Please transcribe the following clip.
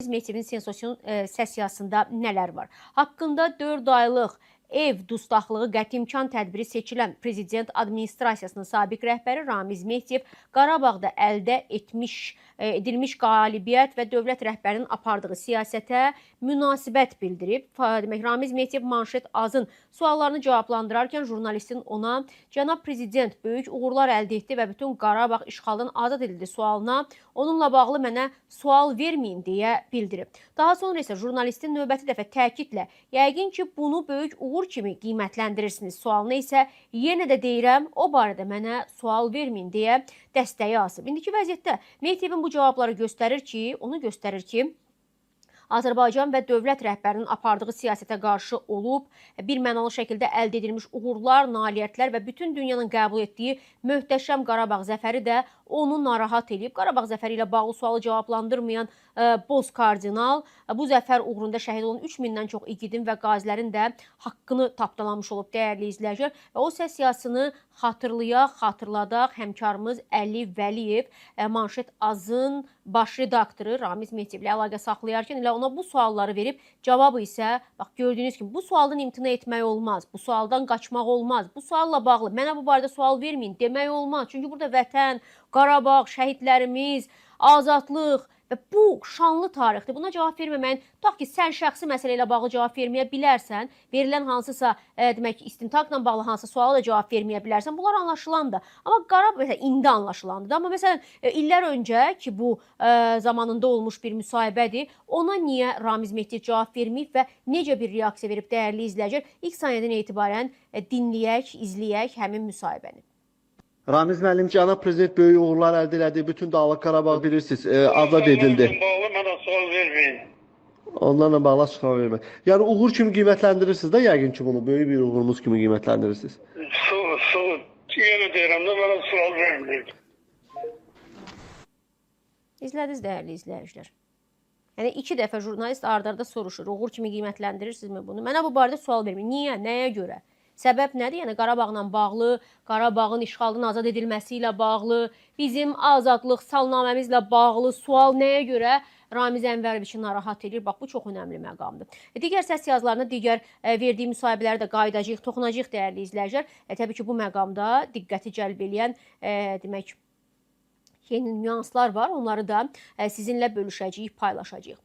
Mehtiyevin sensasyon sessiyasında nələr var? Haqqında 4 aylıq ev dustaqlığı qətimkan tədbiri seçilən prezident administrasiyasının sabiq rəhbəri Ramiz Mehtiyev Qarabağda əldə edilmiş qalibiyyət və dövlət rəhbərinin apardığı siyasətə münasibət bildirib. Demək, Ramiz Mehtiyev Manşet Azın suallarını cavablandırarkən jurnalistin ona "Cənab Prezident böyük uğurlar əldə etdi və bütün Qarabağ işğaldan azad edildi" sualına "Onunla bağlı mənə sual verməyin" deyə bildirib. Daha sonra isə jurnalistin növbəti dəfə təkidlə "Yəqin ki, bunu böyük uğur kimi qiymətləndirirsiniz" sualına isə "Yenə də deyirəm, o barədə mənə sual verməyin" deyə dəstəyi asıb. İndiki vəziyyətdə Mehtiyevin bu cavabları göstərir ki, Azərbaycan və dövlət rəhbərinin apardığı siyasətə qarşı olub, bir mənalı şəkildə əldə edilmiş uğurlar, nailiyyətlər və bütün dünyanın qəbul etdiyi möhtəşəm Qarabağ zəfəri də onu narahat edib. Qarabağ zəfəri ilə bağlı sualı cavablandırmayan boz kardinal bu zəfər uğrunda şəhid olan 3000-dən çox igidin və qazilərin də haqqını tapdalamış olub, dəyərli izləyicilər. Və o sessiyasını xatırladaq, həmkarımız Əli Vəliyev Manşet Azın baş redaktoru Ramiz Mehtiyev ilə əlaqə saxlayarkən elə ona bu sualları verib, cavabı isə bax gördüyünüz kimi bu sualdan imtina etmək olmaz, bu sualdan qaçmaq olmaz, bu sualla bağlı mənə bu barədə sual verməyin demək olmaz. Çünki burada vətən, Qarabağ, şəhidlərimiz, azadlıq və bu şanlı tarixdir. Buna cavab verməməyin, tutaq ki, sən şəxsi məsələ ilə bağlı cavab verməyə bilərsən, verilən hansısa demək istintaqla bağlı hansısa suala da cavab verməyə bilərsən. Bunlar anlaşılandır. Amma Qarabağ məsələn indi anlaşılandır. Amma məsələn illər öncə ki, bu zamanında olmuş bir müsahibədir. Ona niyə Ramiz Mehtiyev cavab verməyib və necə bir reaksiya verib dəyərli izləyicilər? İlk saniyədən etibarən dinləyək, izləyək həmin müsahibəni. Ramiz müəllim, cənab prezident böyük uğurlar əldə elədi. Bütün Dağlıq Qarabağ bilirsiniz, azad edildi. Mənə sual verməyin. Onlarla bağlı sual vermək. Yəni uğur kimi qiymətləndirirsiniz də yəqin ki bunu böyük bir uğurumuz kimi qiymətləndirirsiniz. Yenə deyirəm də mənə sual verməyin. İzlədiniz dəyərli izləyicilər. Yəni 2 dəfə jurnalist ard-arda soruşur, uğur kimi qiymətləndirirsinizmi bunu? Mənə bu barədə sual verməyin. Niyə? Nəyə görə? Səbəb nədir? Yəni Qarabağla bağlı, Qarabağın işğaldan azad edilməsi ilə bağlı, bizim azadlıq salnaməmizlə bağlı sual nəyə görə Ramiz Ənvəroviçi narahat edir? Bax, bu çox önəmli məqamdır. Digər səs yazılarına, digər verdiyi müsahibələri də qayıdacağıq, toxunacağıq dəyərli izləyicilər. Təbii ki, bu məqamda diqqəti cəlb eləyən demək yeni nüanslar var. Onları da sizinlə bölüşəcəyik, paylaşacağıq.